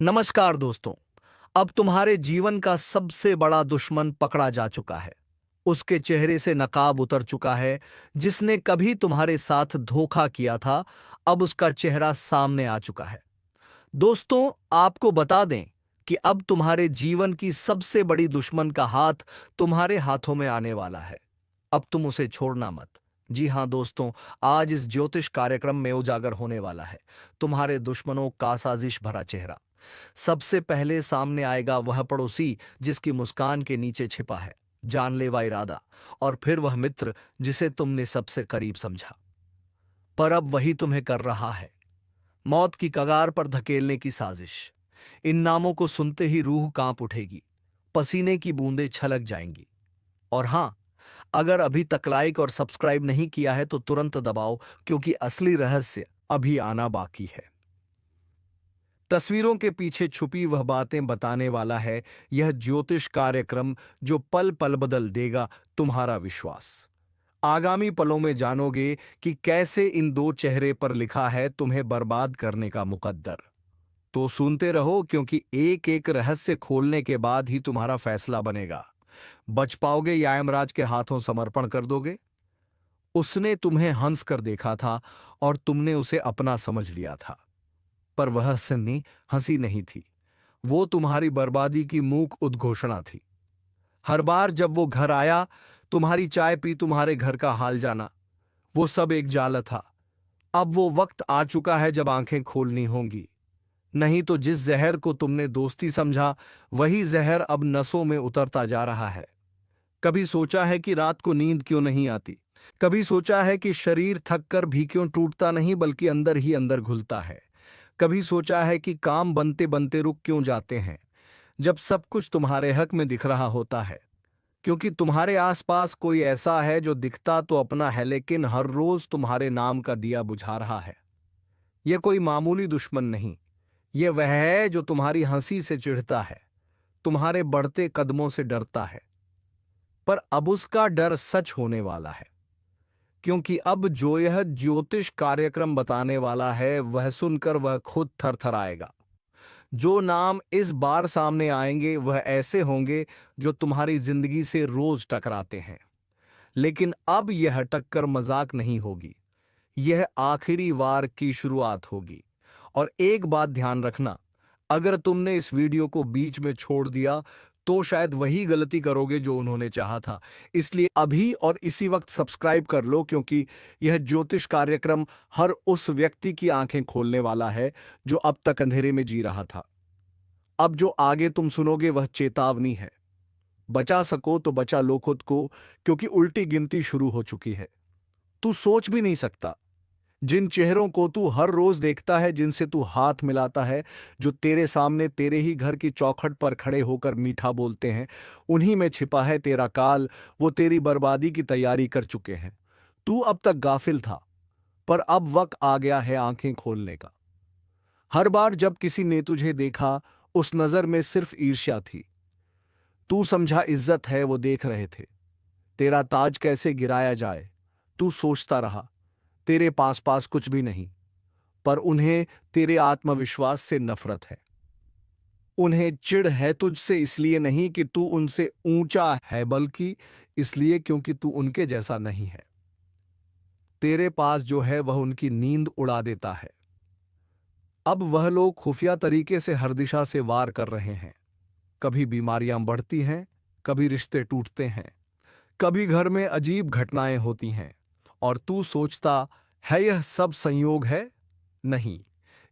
नमस्कार दोस्तों। अब तुम्हारे जीवन का सबसे बड़ा दुश्मन पकड़ा जा चुका है। उसके चेहरे से नकाब उतर चुका है। जिसने कभी तुम्हारे साथ धोखा किया था, अब उसका चेहरा सामने आ चुका है। दोस्तों, आपको बता दें कि अब तुम्हारे जीवन की सबसे बड़ी दुश्मन का हाथ तुम्हारे हाथों में आने वाला है। अब तुम उसे छोड़ना मत। जी हां दोस्तों, आज इस ज्योतिष कार्यक्रम में उजागर होने वाला है तुम्हारे दुश्मनों का साजिश भरा चेहरा। सबसे पहले सामने आएगा वह पड़ोसी जिसकी मुस्कान के नीचे छिपा है जानलेवा इरादा, और फिर वह मित्र जिसे तुमने सबसे करीब समझा, पर अब वही तुम्हें कर रहा है मौत की कगार पर धकेलने की साजिश। इन नामों को सुनते ही रूह कांप उठेगी, पसीने की बूंदें छलक जाएंगी। और हां, अगर अभी तक लाइक और सब्सक्राइब नहीं किया है तो तुरंत दबाओ, क्योंकि असली रहस्य अभी आना बाकी है। तस्वीरों के पीछे छुपी वह बातें बताने वाला है यह ज्योतिष कार्यक्रम, जो पल पल बदल देगा तुम्हारा विश्वास। आगामी पलों में जानोगे कि कैसे इन दो चेहरे पर लिखा है तुम्हें बर्बाद करने का मुकद्दर। तो सुनते रहो, क्योंकि एक एक रहस्य खोलने के बाद ही तुम्हारा फैसला बनेगा। बच पाओगे या यमराज के हाथों समर्पण कर दोगे। उसने तुम्हें हंस कर देखा था और तुमने उसे अपना समझ लिया था, पर वह हंसी हंसी नहीं थी। वो तुम्हारी बर्बादी की मूक उद्घोषणा थी। हर बार जब वो घर आया, तुम्हारी चाय पी, तुम्हारे घर का हाल जाना, वो सब एक जाल था। अब वो वक्त आ चुका है जब आंखें खोलनी होंगी। नहीं तो जिस जहर को तुमने दोस्ती समझा, वही जहर अब नसों में उतरता जा रहा है। कभी सोचा है कि रात को नींद क्यों नहीं आती? कभी सोचा है कि शरीर थक कर भी क्यों टूटता नहीं, बल्कि अंदर ही अंदर घुलता है? कभी सोचा है कि काम बनते बनते रुक क्यों जाते हैं, जब सब कुछ तुम्हारे हक में दिख रहा होता है? क्योंकि तुम्हारे आसपास कोई ऐसा है जो दिखता तो अपना है, लेकिन हर रोज तुम्हारे नाम का दिया बुझा रहा है। यह कोई मामूली दुश्मन नहीं, यह वह है जो तुम्हारी हंसी से चिढ़ता है, तुम्हारे बढ़ते कदमों से डरता है। पर अब उसका डर सच होने वाला है, क्योंकि अब जो यह ज्योतिष कार्यक्रम बताने वाला है, वह सुनकर वह खुद थरथराएगा। जो नाम इस बार सामने आएंगे वह ऐसे होंगे जो तुम्हारी जिंदगी से रोज टकराते हैं, लेकिन अब यह टक्कर मजाक नहीं होगी। यह आखिरी वार की शुरुआत होगी। और एक बात ध्यान रखना, अगर तुमने इस वीडियो को बीच में छोड़ दिया तो शायद वही गलती करोगे जो उन्होंने चाहा था। इसलिए अभी और इसी वक्त सब्सक्राइब कर लो, क्योंकि यह ज्योतिष कार्यक्रम हर उस व्यक्ति की आंखें खोलने वाला है जो अब तक अंधेरे में जी रहा था। अब जो आगे तुम सुनोगे वह चेतावनी है। बचा सको तो बचा लो खुद को, क्योंकि उल्टी गिनती शुरू हो चुकी है। तू सोच भी नहीं सकता, जिन चेहरों को तू हर रोज देखता है, जिनसे तू हाथ मिलाता है, जो तेरे सामने तेरे ही घर की चौखट पर खड़े होकर मीठा बोलते हैं, उन्हीं में छिपा है तेरा काल। वो तेरी बर्बादी की तैयारी कर चुके हैं। तू अब तक गाफिल था, पर अब वक्त आ गया है आंखें खोलने का। हर बार जब किसी ने तुझे देखा, उस नजर में सिर्फ ईर्ष्या थी। तू समझा इज्जत है, वो देख रहे थे तेरा ताज कैसे गिराया जाए। तू सोचता रहा तेरे पास पास कुछ भी नहीं, पर उन्हें तेरे आत्मविश्वास से नफरत है। उन्हें चिढ़ है तुझसे, इसलिए नहीं कि तू उनसे ऊंचा है, बल्कि इसलिए क्योंकि तू उनके जैसा नहीं है। तेरे पास जो है वह उनकी नींद उड़ा देता है। अब वह लोग खुफिया तरीके से हर दिशा से वार कर रहे हैं। कभी बीमारियां बढ़ती हैं, कभी रिश्ते टूटते हैं, कभी घर में अजीब घटनाएं होती हैं, और तू सोचता है यह सब संयोग है। नहीं,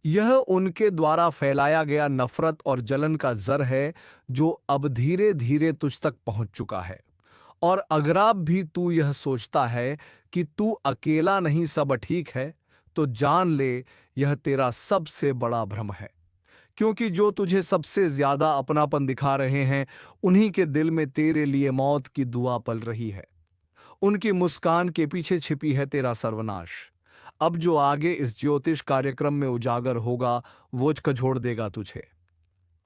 यह उनके द्वारा फैलाया गया नफरत और जलन का जर है, जो अब धीरे धीरे तुझ तक पहुंच चुका है। और अगर अब भी तू यह सोचता है कि तू अकेला नहीं, सब ठीक है, तो जान ले यह तेरा सबसे बड़ा भ्रम है। क्योंकि जो तुझे सबसे ज्यादा अपनापन दिखा रहे हैं, उन्हीं के दिल में तेरे लिए मौत की दुआ पल रही है। उनकी मुस्कान के पीछे छिपी है तेरा सर्वनाश। अब जो आगे इस ज्योतिष कार्यक्रम में उजागर होगा, वो झकझोर देगा तुझे।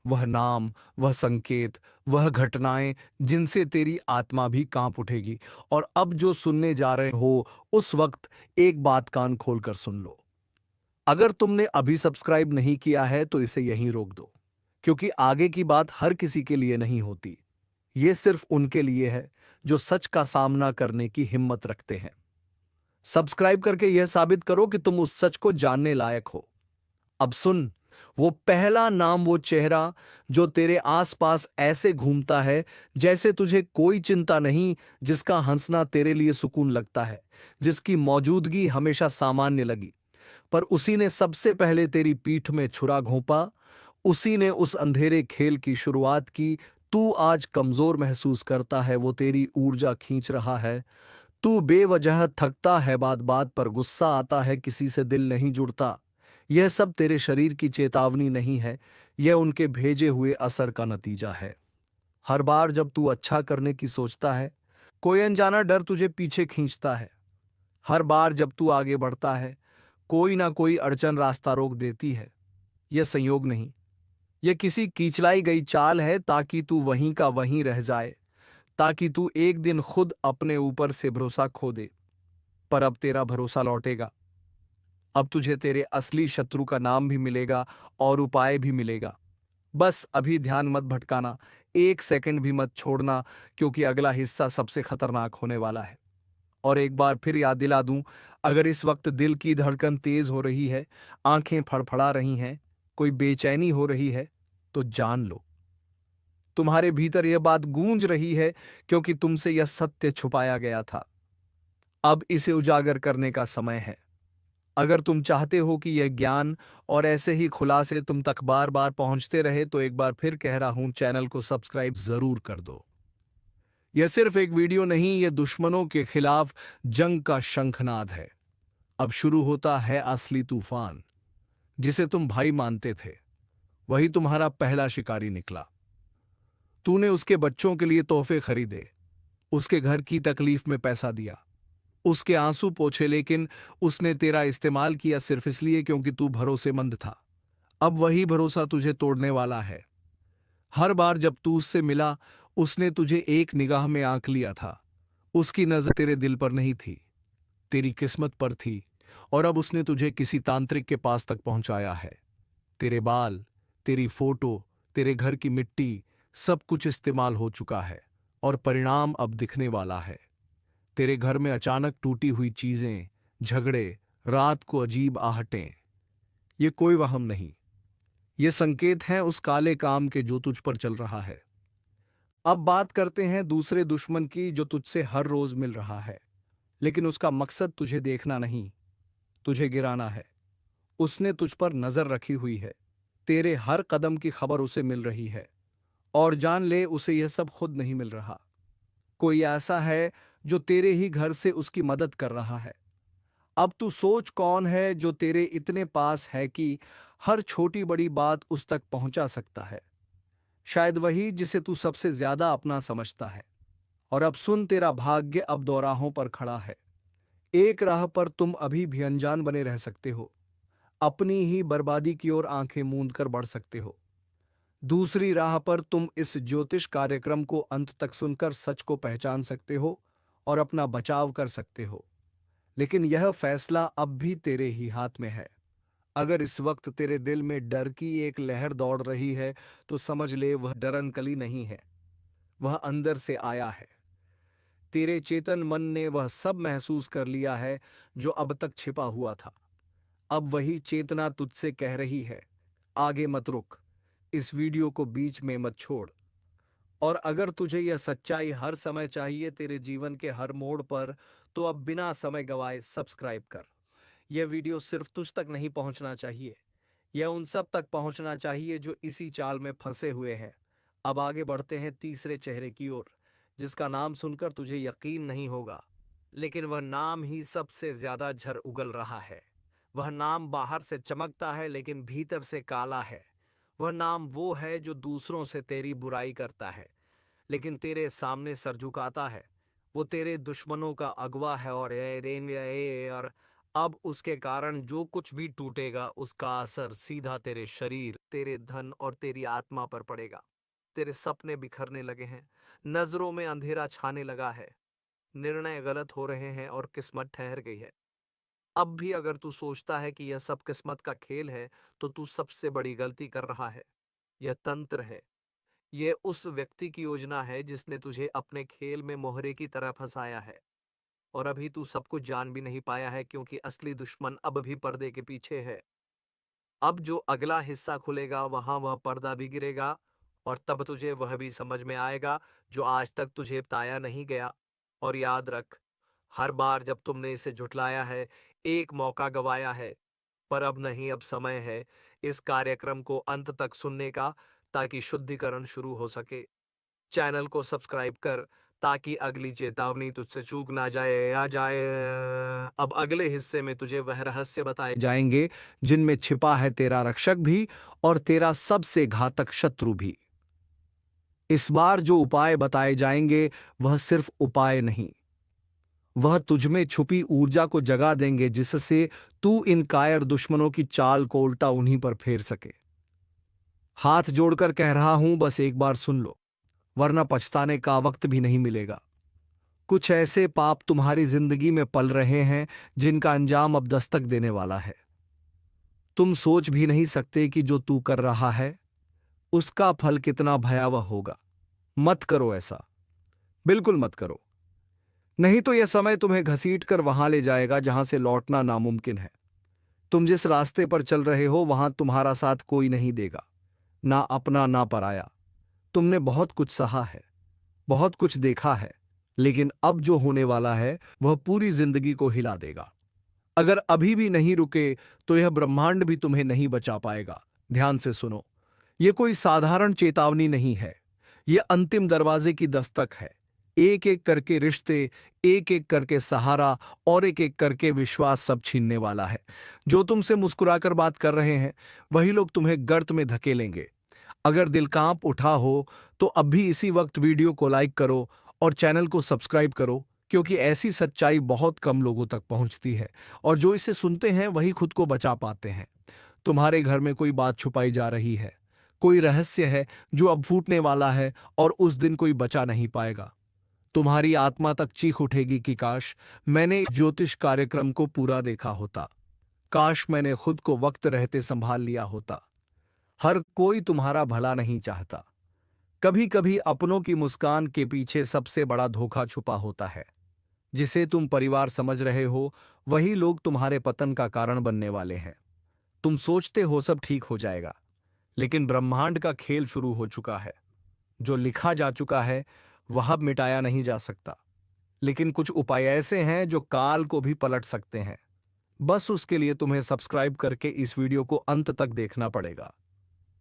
वह नाम, वह संकेत, वह घटनाएं जिनसे तेरी आत्मा भी कांप उठेगी। और अब जो सुनने जा रहे हो, उस वक्त एक बात कान खोलकर सुन लो। अगर तुमने अभी सब्सक्राइब नहीं किया है तो इसे यहीं रोक दो। क्योंकि आगे की बात हर किसी के लिए नहीं होती। ये सिर्फ उनके लिए है जो सच का सामना करने की हिम्मत रखते हैं। सब्सक्राइब करके यह साबित करो कि तुम उस सच को जानने लायक हो। अब सुन, वो पहला नाम, वो चेहरा जो तेरे आसपास ऐसे घूमता है जैसे तुझे कोई चिंता नहीं, जिसका हंसना तेरे लिए सुकून लगता है, जिसकी मौजूदगी हमेशा सामान्य लगी, पर उसी ने सबसे पहले तेरी पीठ में छुरा घोंपा। उसी ने उस अंधेरे खेल की शुरुआत की। तू आज कमजोर महसूस करता है, वो तेरी ऊर्जा खींच रहा है। तू बेवजह थकता है, बात बात पर गुस्सा आता है, किसी से दिल नहीं जुड़ता। यह सब तेरे शरीर की चेतावनी नहीं है, यह उनके भेजे हुए असर का नतीजा है। हर बार जब तू अच्छा करने की सोचता है, कोई अनजाना डर तुझे पीछे खींचता है। हर बार जब तू आगे बढ़ता है, कोई ना कोई अड़चन रास्ता रोक देती है। यह संयोग नहीं, यह किसी कीचलाई गई चाल है, ताकि तू वहीं का वहीं रह जाए, ताकि तू एक दिन खुद अपने ऊपर से भरोसा खो दे। पर अब तेरा भरोसा लौटेगा। अब तुझे तेरे असली शत्रु का नाम भी मिलेगा और उपाय भी मिलेगा। बस अभी ध्यान मत भटकाना, एक सेकंड भी मत छोड़ना, क्योंकि अगला हिस्सा सबसे खतरनाक होने वाला है। और एक बार फिर याद दिला दूं, अगर इस वक्त दिल की धड़कन तेज हो रही है, आंखें फड़फड़ा रही हैं, कोई बेचैनी हो रही है, तो जान लो, तुम्हारे भीतर यह बात गूंज रही है, क्योंकि तुमसे यह सत्य छुपाया गया था। अब इसे उजागर करने का समय है। अगर तुम चाहते हो कि यह ज्ञान और ऐसे ही खुलासे तुम तक बार बार पहुंचते रहे, तो एक बार फिर कह रहा हूं, चैनल को सब्सक्राइब जरूर कर दो। यह सिर्फ एक वीडियो नहीं, यह दुश्मनों के खिलाफ जंग का शंखनाद है। अब शुरू होता है असली तूफान। जिसे तुम भाई मानते थे, वही तुम्हारा पहला शिकारी निकला। तूने उसके बच्चों के लिए तोहफे खरीदे, उसके घर की तकलीफ में पैसा दिया, उसके आंसू पोंछे, लेकिन उसने तेरा इस्तेमाल किया सिर्फ इसलिए क्योंकि तू भरोसेमंद था। अब वही भरोसा तुझे तोड़ने वाला है। हर बार जब तू उससे मिला, उसने तुझे एक निगाह में आंक लिया था। उसकी नजर तेरे दिल पर नहीं थी, तेरी किस्मत पर थी। और अब उसने तुझे किसी तांत्रिक के पास तक पहुंचाया है। तेरे बाल, तेरी फोटो, तेरे घर की मिट्टी, सब कुछ इस्तेमाल हो चुका है, और परिणाम अब दिखने वाला है। तेरे घर में अचानक टूटी हुई चीजें, झगड़े, रात को अजीब आहटें। ये कोई वहम नहीं, ये संकेत हैं उस काले काम के जो तुझ पर चल रहा है। अब बात करते हैं दूसरे दुश्मन की, जो तुझसे हर रोज मिल रहा है, लेकिन उसका मकसद तुझे देखना नहीं, तुझे गिराना है। उसने तुझ पर नजर रखी हुई है, तेरे हर कदम की खबर उसे मिल रही है। और जान ले, उसे यह सब खुद नहीं मिल रहा। कोई ऐसा है जो तेरे ही घर से उसकी मदद कर रहा है। अब तू सोच, कौन है जो तेरे इतने पास है कि हर छोटी बड़ी बात उस तक पहुंचा सकता है। शायद वही जिसे तू सबसे ज्यादा अपना समझता है। और अब सुन, तेरा भाग्य अब दोराहों पर खड़ा है। एक राह पर तुम अभी भी अनजान बने रह सकते हो, अपनी ही बर्बादी की ओर आंखें मूंद कर बढ़ सकते हो। दूसरी राह पर तुम इस ज्योतिष कार्यक्रम को अंत तक सुनकर सच को पहचान सकते हो और अपना बचाव कर सकते हो। लेकिन यह फैसला अब भी तेरे ही हाथ में है। अगर इस वक्त तेरे दिल में डर की एक लहर दौड़ रही है, तो समझ ले, वह डर नकली नहीं है, वह अंदर से आया है। तेरे चेतन मन ने वह सब महसूस कर लिया है जो अब तक छिपा हुआ था। अब वही चेतना तुझसे कह रही है, आगे मत रुक, इस वीडियो को बीच में मत छोड़। और अगर तुझे यह सच्चाई हर समय चाहिए, तेरे जीवन के हर मोड़ पर, तो अब बिना समय गवाए सब्सक्राइब कर। यह वीडियो सिर्फ तुझ तक नहीं पहुंचना चाहिए, यह उन सब तक पहुंचना चाहिए जो इसी चाल में फंसे हुए हैं। अब आगे बढ़ते हैं तीसरे चेहरे की ओर, जिसका नाम सुनकर तुझे यकीन नहीं होगा, लेकिन वह नाम ही सबसे ज्यादा झर उगल रहा है। वह नाम बाहर से चमकता है, लेकिन भीतर से काला है। वह नाम वो है जो दूसरों से तेरी बुराई करता है, लेकिन तेरे सामने सर झुकाता है। वो तेरे दुश्मनों का अगवा है, और अब उसके कारण जो कुछ भी टूटेगा, उसका असर सीधा तेरे शरीर, तेरे धन और तेरी आत्मा पर पड़ेगा। तेरे सपने बिखरने लगे हैं, नजरों में अंधेरा छाने लगा है, निर्णय गलत हो रहे हैं और किस्मत ठहर गई है। अब भी अगर तू सोचता है कि यह सब किस्मत का खेल है, तो तू सबसे बड़ी गलती कर रहा है। यह तंत्र है। यह उस व्यक्ति की योजना है जिसने तुझे अपने खेल में मोहरे की तरह फंसाया है। और अभी तू सब कुछ जान भी नहीं पाया है, क्योंकि असली दुश्मन अब भी पर्दे के पीछे है। अब जो अगला हिस्सा खुलेगा वहां वह पर्दा भी गिरेगा, और तब तुझे वह भी समझ में आएगा जो आज तक तुझे बताया नहीं गया। और याद रख, हर बार जब तुमने इसे झुठलाया है, एक मौका गवाया है। पर अब नहीं, अब समय है इस कार्यक्रम को अंत तक सुनने का, ताकि शुद्धिकरण शुरू हो सके। चैनल को सब्सक्राइब कर, ताकि अगली चेतावनी तुझसे चूक ना जाए। अब अगले हिस्से में तुझे वह रहस्य बताए जाएंगे जिनमें छिपा है तेरा रक्षक भी और तेरा सबसे घातक शत्रु भी। इस बार जो उपाय बताए जाएंगे वह सिर्फ उपाय नहीं, वह तुझमें छुपी ऊर्जा को जगा देंगे, जिससे तू इन कायर दुश्मनों की चाल को उल्टा उन्हीं पर फेर सके। हाथ जोड़कर कह रहा हूं, बस एक बार सुन लो, वरना पछताने का वक्त भी नहीं मिलेगा। कुछ ऐसे पाप तुम्हारी जिंदगी में पल रहे हैं जिनका अंजाम अब दस्तक देने वाला है। तुम सोच भी नहीं सकते कि जो तू कर रहा है उसका फल कितना भयावह होगा। मत करो ऐसा, बिल्कुल मत करो, नहीं तो यह समय तुम्हें घसीट कर वहां ले जाएगा जहां से लौटना नामुमकिन है। तुम जिस रास्ते पर चल रहे हो वहां तुम्हारा साथ कोई नहीं देगा, ना अपना ना पराया। तुमने बहुत कुछ सहा है, बहुत कुछ देखा है, लेकिन अब जो होने वाला है वह पूरी जिंदगी को हिला देगा। अगर अभी भी नहीं रुके तो यह ब्रह्मांड भी तुम्हें नहीं बचा पाएगा। ध्यान से सुनो, यह कोई साधारण चेतावनी नहीं है, यह अंतिम दरवाजे की दस्तक है। एक एक करके रिश्ते, एक एक करके सहारा और एक एक करके विश्वास सब छीनने वाला है। जो तुमसे मुस्कुराकर बात कर रहे हैं वही लोग तुम्हें गर्त में धकेलेंगे। अगर दिल कांप उठा हो तो अब भी इसी वक्त वीडियो को लाइक करो और चैनल को सब्सक्राइब करो, क्योंकि ऐसी सच्चाई बहुत कम लोगों तक पहुंचती है और जो इसे सुनते हैं वही खुद को बचा पाते हैं। तुम्हारे घर में कोई बात छुपाई जा रही है, कोई रहस्य है जो अब फूटने वाला है और उस दिन कोई बचा नहीं पाएगा। तुम्हारी आत्मा तक चीख उठेगी कि काश मैंने इस ज्योतिष कार्यक्रम को पूरा देखा होता, काश मैंने खुद को वक्त रहते संभाल लिया होता। हर कोई तुम्हारा भला नहीं चाहता। कभी कभी अपनों की मुस्कान के पीछे सबसे बड़ा धोखा छुपा होता है। जिसे तुम परिवार समझ रहे हो वही लोग तुम्हारे पतन का कारण बनने वाले हैं। तुम सोचते हो सब ठीक हो जाएगा, लेकिन ब्रह्मांड का खेल शुरू हो चुका है। जो लिखा जा चुका है वह अब मिटाया नहीं जा सकता, लेकिन कुछ उपाय ऐसे हैं जो काल को भी पलट सकते हैं। बस उसके लिए तुम्हें सब्सक्राइब करके इस वीडियो को अंत तक देखना पड़ेगा।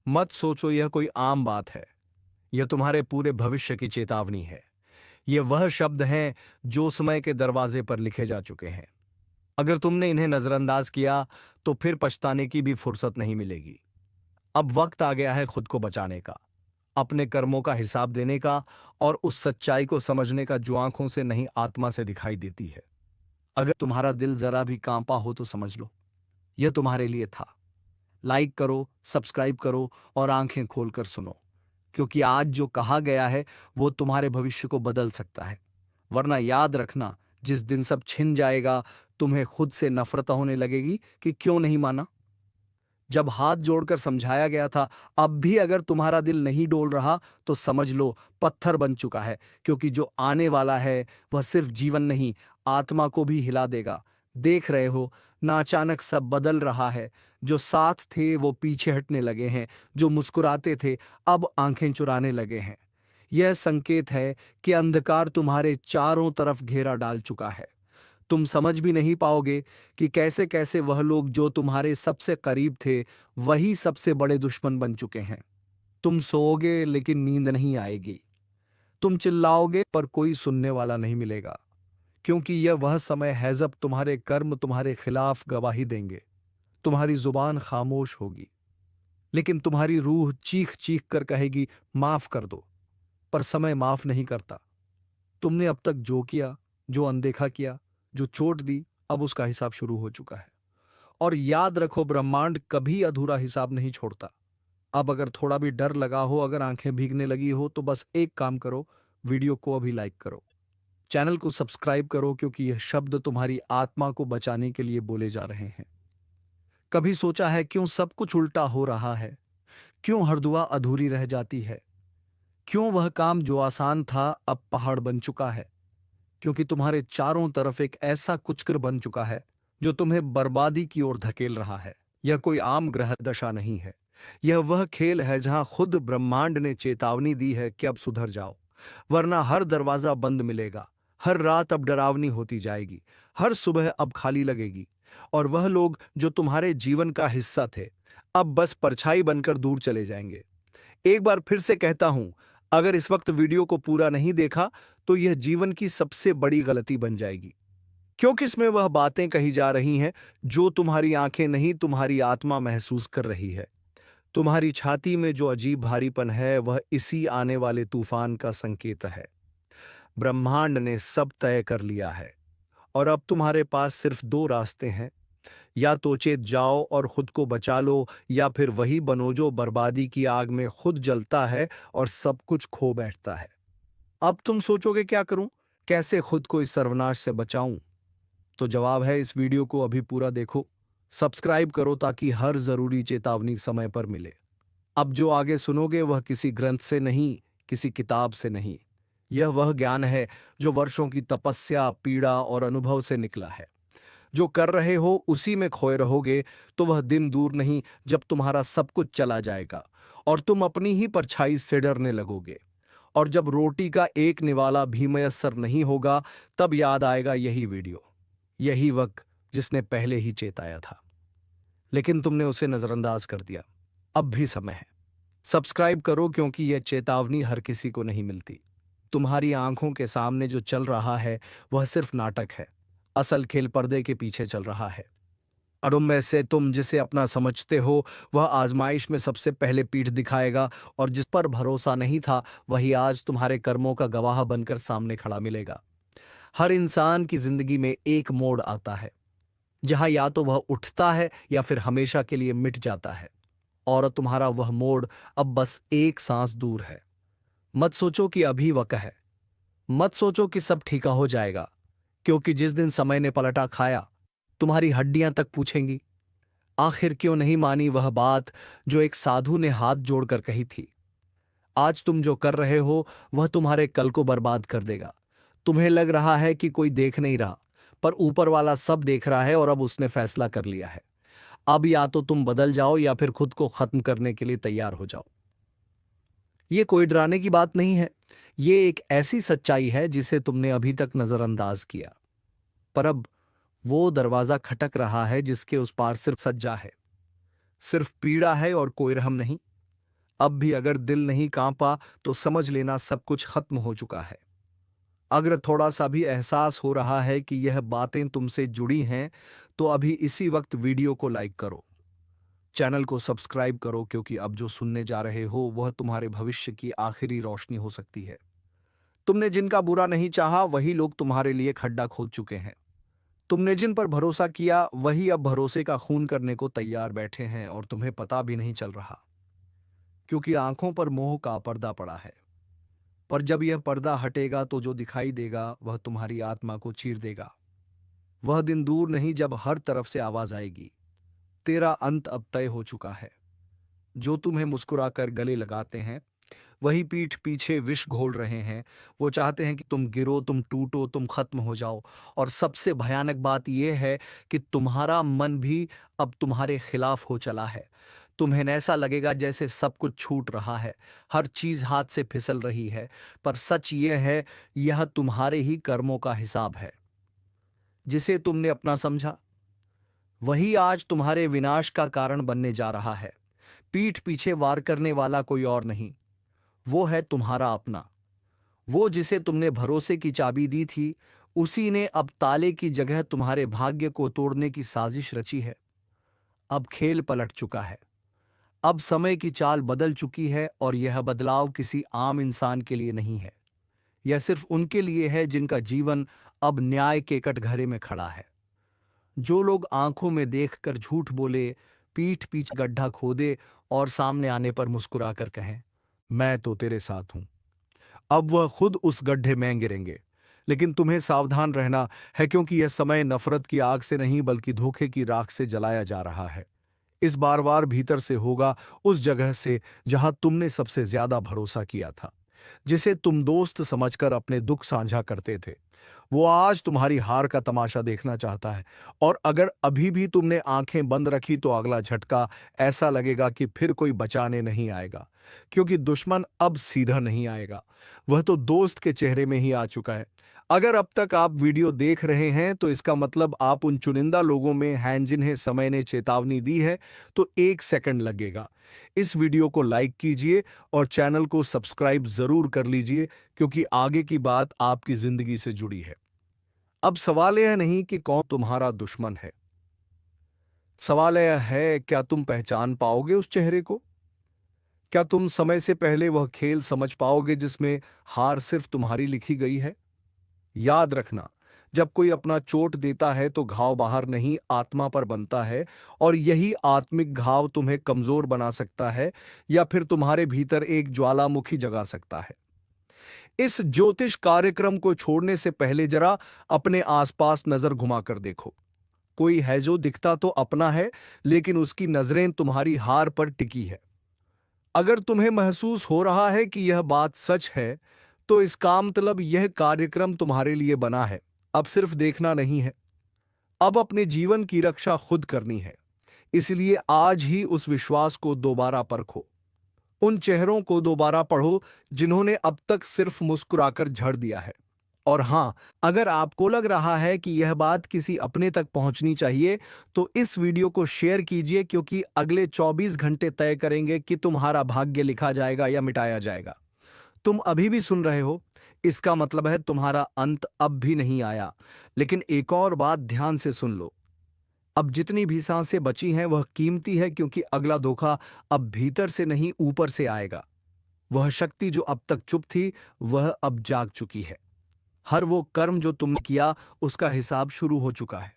मत सोचो यह कोई आम बात है, यह तुम्हारे पूरे भविष्य की चेतावनी है। ये वह शब्द हैं जो समय के दरवाजे पर लिखे जा चुके हैं। अगर तुमने इन्हें नजरअंदाज किया तो फिर पछताने की भी फुर्सत नहीं मिलेगी। अब वक्त आ गया है खुद को बचाने का, अपने कर्मों का हिसाब देने का और उस सच्चाई को समझने का जो आंखों से नहीं आत्मा से दिखाई देती है। अगर तुम्हारा दिल जरा भी कांपा हो तो समझ लो यह तुम्हारे लिए था। लाइक करो, सब्सक्राइब करो और आंखें खोलकर सुनो, क्योंकि आज जो कहा गया है वो तुम्हारे भविष्य को बदल सकता है। वरना याद रखना, जिस दिन सब छिन जाएगा तुम्हें खुद से नफरत होने लगेगी कि क्यों नहीं माना। जब हाथ जोड़कर समझाया गया था, अब भी अगर तुम्हारा दिल नहीं डोल रहा तो समझ लो पत्थर बन चुका है, क्योंकि जो आने वाला है वह सिर्फ जीवन नहीं, आत्मा को भी हिला देगा। देख रहे हो ना, अचानक सब बदल रहा है। जो साथ थे वो पीछे हटने लगे हैं, जो मुस्कुराते थे अब आंखें चुराने लगे हैं। यह संकेत है कि अंधकार तुम्हारे चारों तरफ घेरा डाल चुका है। तुम समझ भी नहीं पाओगे कि कैसे कैसे वह लोग जो तुम्हारे सबसे करीब थे वही सबसे बड़े दुश्मन बन चुके हैं। तुम सोओगे लेकिन नींद नहीं आएगी। तुम चिल्लाओगे पर कोई सुनने वाला नहीं मिलेगा, क्योंकि यह वह समय है जब तुम्हारे कर्म तुम्हारे खिलाफ गवाही देंगे। तुम्हारी जुबान खामोश होगी, लेकिन तुम्हारी रूह चीख चीख कर कहेगी माफ कर दो। पर समय माफ नहीं करता। तुमने अब तक जो किया, जो अनदेखा किया, जो चोट दी, अब उसका हिसाब शुरू हो चुका है। और याद रखो, ब्रह्मांड कभी अधूरा हिसाब नहीं छोड़ता। अब अगर थोड़ा भी डर लगा हो, अगर आंखें भीगने लगी हो, तो बस एक काम करो, वीडियो को अभी लाइक करो, चैनल को सब्सक्राइब करो, क्योंकि यह शब्द तुम्हारी आत्मा को बचाने के लिए बोले जा रहे हैं। कभी सोचा है क्यों सब कुछ उल्टा हो रहा है? क्यों हर दुआ अधूरी रह जाती है? क्यों वह काम जो आसान था अब पहाड़ बन चुका है? क्योंकि तुम्हारे चारों तरफ एक ऐसा कुचक्र बन चुका है जो तुम्हें बर्बादी की ओर धकेल रहा है। यह कोई आम ग्रह दशा नहीं है। यह वह खेल है जहां खुद ब्रह्मांड ने चेतावनी दी है कि अब सुधर जाओ, वरना हर दरवाजा बंद मिलेगा। हर रात अब डरावनी होती जाएगी, हर सुबह अब खाली लगेगी, और वह लोग जो तुम्हारे जीवन का हिस्सा थे अब बस परछाई बनकर दूर चले जाएंगे। एक बार फिर से कहता हूं, अगर इस वक्त वीडियो को पूरा नहीं देखा तो यह जीवन की सबसे बड़ी गलती बन जाएगी, क्योंकि इसमें वह बातें कही जा रही हैं जो तुम्हारी आंखें नहीं, तुम्हारी आत्मा महसूस कर रही है। तुम्हारी छाती में जो अजीब भारीपन है वह इसी आने वाले तूफान का संकेत है। ब्रह्मांड ने सब तय कर लिया है और अब तुम्हारे पास सिर्फ दो रास्ते हैं। या तो चेत जाओ और खुद को बचा लो, या फिर वही बनो जो बर्बादी की आग में खुद जलता है और सब कुछ खो बैठता है। अब तुम सोचोगे क्या करूं, कैसे खुद को इस सर्वनाश से बचाऊं? तो जवाब है, इस वीडियो को अभी पूरा देखो, सब्सक्राइब करो ताकि हर जरूरी चेतावनी समय पर मिले। अब जो आगे सुनोगे वह किसी ग्रंथ से नहीं, किसी किताब से नहीं। यह वह ज्ञान है जो वर्षों की तपस्या, पीड़ा और अनुभव से निकला है। जो कर रहे हो उसी में खोए रहोगे तो वह दिन दूर नहीं जब तुम्हारा सब कुछ चला जाएगा और तुम अपनी ही परछाई से डरने लगोगे। और जब रोटी का एक निवाला भी मयस्सर नहीं होगा तब याद आएगा यही वीडियो, यही वक्त जिसने पहले ही चेताया था, लेकिन तुमने उसे नजरअंदाज कर दिया। अब भी समय है, सब्सक्राइब करो, क्योंकि यह चेतावनी हर किसी को नहीं मिलती। तुम्हारी आंखों के सामने जो चल रहा है वह सिर्फ नाटक है, असल खेल पर्दे के पीछे चल रहा है। और उनमें से तुम जिसे अपना समझते हो वह आजमाइश में सबसे पहले पीठ दिखाएगा, और जिस पर भरोसा नहीं था वही आज तुम्हारे कर्मों का गवाह बनकर सामने खड़ा मिलेगा। हर इंसान की जिंदगी में एक मोड़ आता है जहां या तो वह उठता है या फिर हमेशा के लिए मिट जाता है, और तुम्हारा वह मोड़ अब बस एक सांस दूर है। मत सोचो कि अभी वक्त है, मत सोचो कि सब ठीका हो जाएगा, क्योंकि जिस दिन समय ने पलटा खाया तुम्हारी हड्डियां तक पूछेंगी, आखिर क्यों नहीं मानी वह बात जो एक साधु ने हाथ जोड़कर कही थी। आज तुम जो कर रहे हो वह तुम्हारे कल को बर्बाद कर देगा। तुम्हें लग रहा है कि कोई देख नहीं रहा, पर ऊपर वाला सब देख रहा है और अब उसने फैसला कर लिया है। अब या तो तुम बदल जाओ या फिर खुद को खत्म करने के लिए तैयार हो जाओ। ये कोई डराने की बात नहीं है, ये एक ऐसी सच्चाई है जिसे तुमने अभी तक नजरअंदाज किया। पर अब वो दरवाजा खटक रहा है जिसके उस पार सिर्फ सज्जा है, सिर्फ पीड़ा है और कोई रहम नहीं। अब भी अगर दिल नहीं कांपा तो समझ लेना सब कुछ खत्म हो चुका है। अगर थोड़ा सा भी एहसास हो रहा है कि यह बातें तुमसे जुड़ी हैं तो अभी इसी वक्त वीडियो को लाइक करो, चैनल को सब्सक्राइब करो, क्योंकि अब जो सुनने जा रहे हो वह तुम्हारे भविष्य की आखिरी रोशनी हो सकती है। तुमने जिनका बुरा नहीं चाहा वही लोग तुम्हारे लिए खड्डा खोद चुके हैं। तुमने जिन पर भरोसा किया वही अब भरोसे का खून करने को तैयार बैठे हैं, और तुम्हें पता भी नहीं चल रहा, क्योंकि आंखों पर मोह का पर्दा पड़ा है। पर जब यह पर्दा हटेगा तो जो दिखाई देगा वह तुम्हारी आत्मा को चीर देगा। वह दिन दूर नहीं जब हर तरफ से आवाज आएगी, तेरा अंत अब तय हो चुका है। जो तुम्हें मुस्कुराकर गले लगाते हैं वही पीठ पीछे विष घोल रहे हैं। वो चाहते हैं कि तुम गिरो, तुम टूटो, तुम खत्म हो जाओ। और सबसे भयानक बात यह है कि तुम्हारा मन भी अब तुम्हारे खिलाफ हो चला है। तुम्हें ऐसा लगेगा जैसे सब कुछ छूट रहा है, हर चीज हाथ से फिसल रही है, पर सच यह है, यह तुम्हारे ही कर्मों का हिसाब है। जिसे तुमने अपना समझा वही आज तुम्हारे विनाश का कारण बनने जा रहा है। पीठ पीछे वार करने वाला कोई और नहीं, वो है तुम्हारा अपना। वो जिसे तुमने भरोसे की चाबी दी थी उसी ने अब ताले की जगह तुम्हारे भाग्य को तोड़ने की साजिश रची है। अब खेल पलट चुका है, अब समय की चाल बदल चुकी है, और यह बदलाव किसी आम इंसान के लिए नहीं है। यह सिर्फ उनके लिए है जिनका जीवन अब न्याय के कटघरे में खड़ा है। जो लोग आंखों में देखकर झूठ बोले, पीठ पीछे गड्ढा खोदे और सामने आने पर मुस्कुराकर कहें, मैं तो तेरे साथ हूं, अब वह खुद उस गड्ढे में गिरेंगे। लेकिन तुम्हें सावधान रहना है, क्योंकि यह समय नफरत की आग से नहीं बल्कि धोखे की राख से जलाया जा रहा है। इस बार बार भीतर से होगा, उस जगह से जहां तुमने सबसे ज्यादा भरोसा किया था, जिसे तुम दोस्त समझकर अपने दुख साझा करते थे। वो आज तुम्हारी हार का तमाशा देखना चाहता है। और अगर अभी भी तुमने आंखें बंद रखी तो अगला झटका ऐसा लगेगा कि फिर कोई बचाने नहीं आएगा, क्योंकि दुश्मन अब सीधा नहीं आएगा, वह तो दोस्त के चेहरे में ही आ चुका है। अगर अब तक आप वीडियो देख रहे हैं तो इसका मतलब आप उन चुनिंदा लोगों में हैं जिन्हें समय ने चेतावनी दी है। तो 1 सेकंड लगेगा, इस वीडियो को लाइक कीजिए और चैनल को सब्सक्राइब जरूर कर लीजिए, क्योंकि आगे की बात आपकी जिंदगी से जुड़ी है। अब सवाल यह नहीं कि कौन तुम्हारा दुश्मन है, सवाल यह है क्या तुम पहचान पाओगे उस चेहरे को? क्या तुम समय से पहले वह खेल समझ पाओगे जिसमें हार सिर्फ तुम्हारी लिखी गई है? याद रखना, जब कोई अपना चोट देता है तो घाव बाहर नहीं, आत्मा पर बनता है। और यही आत्मिक घाव तुम्हें कमजोर बना सकता है या फिर तुम्हारे भीतर एक ज्वालामुखी जगा सकता है। इस ज्योतिष कार्यक्रम को छोड़ने से पहले जरा अपने आसपास नजर घुमाकर देखो। कोई है जो दिखता तो अपना है, लेकिन उसकी नजरें तुम्हारी हार पर टिकी है। अगर तुम्हें महसूस हो रहा है कि यह बात सच है, तो इसका मतलब यह कार्यक्रम तुम्हारे लिए बना है। अब सिर्फ देखना नहीं है, अब अपने जीवन की रक्षा खुद करनी है। इसलिए आज ही उस विश्वास को दोबारा परखो, उन चेहरों को दोबारा पढ़ो जिन्होंने अब तक सिर्फ मुस्कुराकर झड़ दिया है। और हां, अगर आपको लग रहा है कि यह बात किसी अपने तक पहुंचनी चाहिए, तो इस वीडियो को शेयर कीजिए, क्योंकि अगले 24 घंटे तय करेंगे कि तुम्हारा भाग्य लिखा जाएगा या मिटाया जाएगा। तुम अभी भी सुन रहे हो, इसका मतलब है तुम्हारा अंत अब भी नहीं आया। लेकिन एक और बात ध्यान से सुन लो, अब जितनी भी सांसें बची हैं वह कीमती है, क्योंकि अगला धोखा अब भीतर से नहीं ऊपर से आएगा। वह शक्ति जो अब तक चुप थी, वह अब जाग चुकी है। हर वो कर्म जो तुमने किया उसका हिसाब शुरू हो चुका है।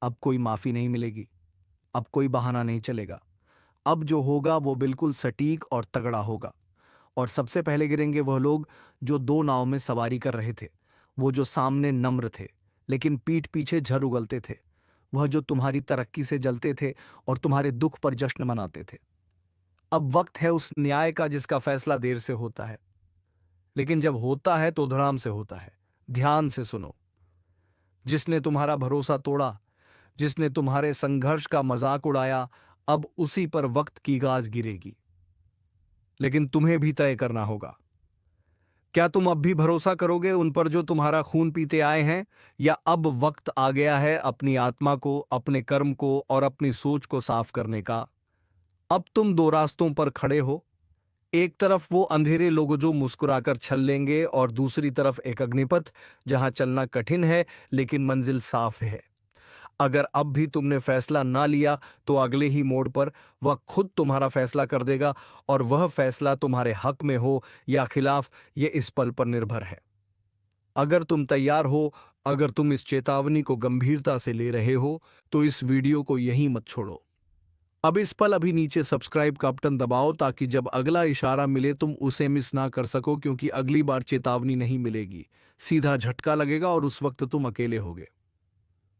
अब कोई माफी नहीं मिलेगी, अब कोई बहाना नहीं चलेगा। अब जो होगा वो बिल्कुल सटीक और तगड़ा होगा। और सबसे पहले गिरेंगे वह लोग जो 2 नाव में सवारी कर रहे थे, वो जो सामने नम्र थे लेकिन पीठ पीछे झर उगलते थे, वह जो तुम्हारी तरक्की से जलते थे और तुम्हारे दुख पर जश्न मनाते थे। अब वक्त है उस न्याय का जिसका फैसला देर से होता है, लेकिन जब होता है तो धड़ाम से होता है। ध्यान से सुनो, जिसने तुम्हारा भरोसा तोड़ा, जिसने तुम्हारे संघर्ष का मजाक उड़ाया, अब उसी पर वक्त की गाज गिरेगी। लेकिन तुम्हें भी तय करना होगा, क्या तुम अब भी भरोसा करोगे उन पर जो तुम्हारा खून पीते आए हैं, या अब वक्त आ गया है अपनी आत्मा को, अपने कर्म को और अपनी सोच को साफ करने का? अब तुम 2 रास्तों पर खड़े हो, एक तरफ वो अंधेरे लोग जो मुस्कुराकर छल लेंगे और दूसरी तरफ एक अग्निपथ जहां चलना कठिन है लेकिन मंजिल साफ है। अगर अब भी तुमने फैसला ना लिया तो अगले ही मोड़ पर वह खुद तुम्हारा फैसला कर देगा, और वह फैसला तुम्हारे हक में हो या खिलाफ, ये इस पल पर निर्भर है। अगर तुम तैयार हो, अगर तुम इस चेतावनी को गंभीरता से ले रहे हो, तो इस वीडियो को यहीं मत छोड़ो। अब इस पल अभी नीचे सब्सक्राइब का बटन दबाओ, ताकि जब अगला इशारा मिले तुम उसे मिस ना कर सको, क्योंकि अगली बार चेतावनी नहीं मिलेगी, सीधा झटका लगेगा और उस वक्त तुम अकेले होगे।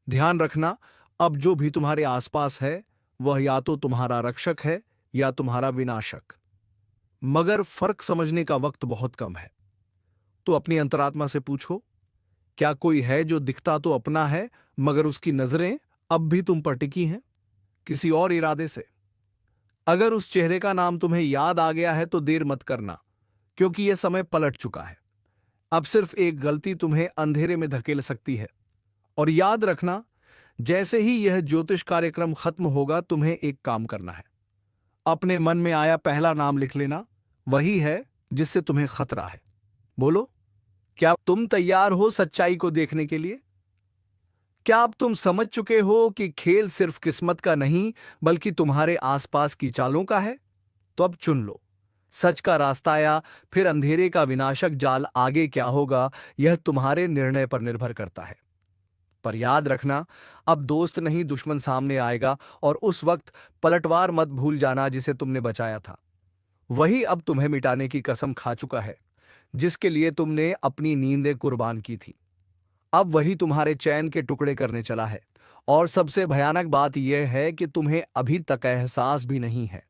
ध्यान रखना, अब जो भी तुम्हारे आसपास है वह या तो तुम्हारा रक्षक है या तुम्हारा विनाशक, मगर फर्क समझने का वक्त बहुत कम है। तो अपनी अंतरात्मा से पूछो, क्या कोई है जो दिखता तो अपना है मगर उसकी नजरें अब भी तुम पर टिकी हैं, किसी और इरादे से? अगर उस चेहरे का नाम तुम्हें याद आ गया है तो देर मत करना, क्योंकि यह समय पलट चुका है। अब सिर्फ एक गलती तुम्हें अंधेरे में धकेल सकती है। और याद रखना, जैसे ही यह ज्योतिष कार्यक्रम खत्म होगा तुम्हें एक काम करना है, अपने मन में आया पहला नाम लिख लेना, वही है जिससे तुम्हें खतरा है। बोलो, क्या तुम तैयार हो सच्चाई को देखने के लिए? क्या अब तुम समझ चुके हो कि खेल सिर्फ किस्मत का नहीं बल्कि तुम्हारे आसपास की चालों का है? तो अब चुन लो, सच का रास्ता या फिर अंधेरे का विनाशक जाल। आगे क्या होगा यह तुम्हारे निर्णय पर निर्भर करता है। पर याद रखना, अब दोस्त नहीं दुश्मन सामने आएगा, और उस वक्त पलटवार मत भूल जाना जिसे तुमने बचाया था। वही अब तुम्हें मिटाने की कसम खा चुका है, जिसके लिए तुमने अपनी नींदें कुर्बान की थी। अब वही तुम्हारे चैन के टुकड़े करने चला है, और सबसे भयानक बात यह है कि तुम्हें अभी तक एहसास भी नहीं है।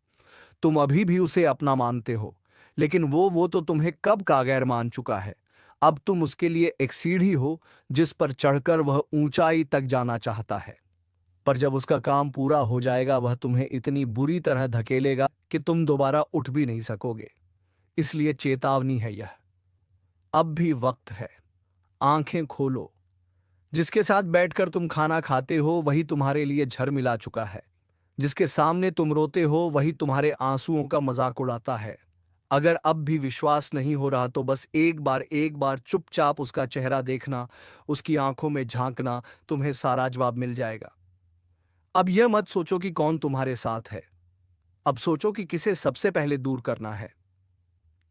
तुम अभी भी उसे अपना मानते हो, लेकिन वो तो तुम्हें कब का गैर मान चुका है। अब तुम उसके लिए एक सीढ़ी हो जिस पर चढ़कर वह ऊंचाई तक जाना चाहता है। पर जब उसका काम पूरा हो जाएगा वह तुम्हें इतनी बुरी तरह धकेलेगा कि तुम दोबारा उठ भी नहीं सकोगे। इसलिए चेतावनी है यह, अब भी वक्त है। आंखें खोलो। जिसके साथ बैठकर तुम खाना खाते हो वही तुम्हारे लिए झर मिला चुका है। जिसके सामने तुम रोते हो वही तुम्हारे आंसुओं का मजाक उड़ाता है। अगर अब भी विश्वास नहीं हो रहा तो बस एक बार चुपचाप उसका चेहरा देखना, उसकी आंखों में झांकना, तुम्हें सारा जवाब मिल जाएगा। अब यह मत सोचो कि कौन तुम्हारे साथ है, अब सोचो कि किसे सबसे पहले दूर करना है।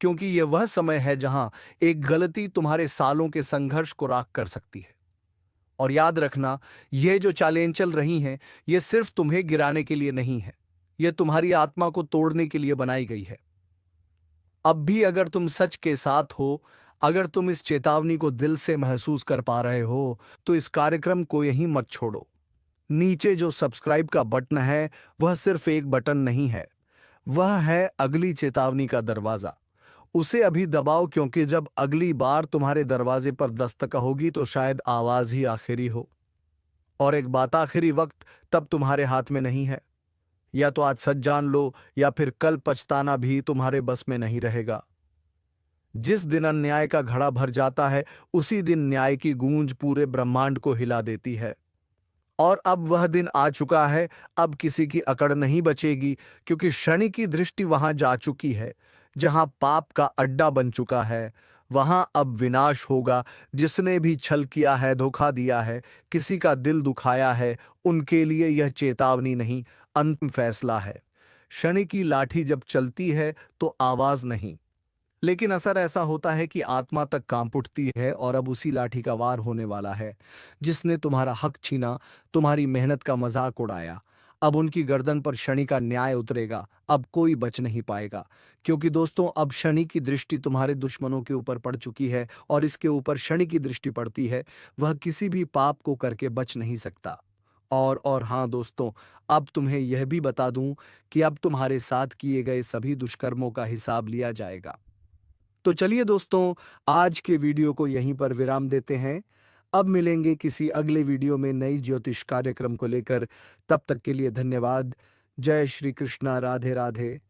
क्योंकि यह वह समय है जहां एक गलती तुम्हारे सालों के संघर्ष को राख कर सकती है। और याद रखना, यह जो चालें चल रही हैं, यह सिर्फ तुम्हें गिराने के लिए नहीं है, यह तुम्हारी आत्मा को तोड़ने के लिए बनाई गई है। अब भी अगर तुम सच के साथ हो, अगर तुम इस चेतावनी को दिल से महसूस कर पा रहे हो, तो इस कार्यक्रम को यहीं मत छोड़ो। नीचे जो सब्सक्राइब का बटन है वह सिर्फ एक बटन नहीं है, वह है अगली चेतावनी का दरवाजा। उसे अभी दबाओ, क्योंकि जब अगली बार तुम्हारे दरवाजे पर दस्तक होगी तो शायद आवाज ही आखिरी हो। और एक बात, आखिरी वक्त तब तुम्हारे हाथ में नहीं है। या तो आज सच जान लो, या फिर कल पछताना भी तुम्हारे बस में नहीं रहेगा। जिस दिन अन्याय का घड़ा भर जाता है उसी दिन न्याय की गूंज पूरे ब्रह्मांड को हिला देती है। और अब वह दिन आ चुका है, अब किसी की अकड़ नहीं बचेगी, क्योंकि शनि की दृष्टि वहां जा चुकी है। जहां पाप का अड्डा बन चुका है वहां अब विनाश होगा। जिसने भी छल किया है, धोखा दिया है, किसी का दिल दुखाया है, उनके लिए यह चेतावनी नहीं, अंतिम फैसला है। शनि की लाठी जब चलती है तो आवाज नहीं, लेकिन असर ऐसा होता है कि आत्मा तक कांप उठती है। और अब उसी लाठी का वार होने वाला है। जिसने तुम्हारा हक छीना, तुम्हारी मेहनत का मजाक उड़ाया, अब उनकी गर्दन पर शनि का न्याय उतरेगा। अब कोई बच नहीं पाएगा, क्योंकि दोस्तों अब शनि की दृष्टि तुम्हारे दुश्मनों के ऊपर पड़ चुकी है, और इसके ऊपर शनि की दृष्टि पड़ती है, वह किसी भी पाप को करके बच नहीं सकता। और हाँ दोस्तों, अब तुम्हें यह भी बता दूं कि अब तुम्हारे साथ किए गए सभी दुष्कर्मों का हिसाब लिया जाएगा। तो चलिए दोस्तों, आज के वीडियो को यहीं पर विराम देते हैं। अब मिलेंगे किसी अगले वीडियो में नई ज्योतिष कार्यक्रम को लेकर। तब तक के लिए धन्यवाद। जय श्री कृष्णा। राधे राधे।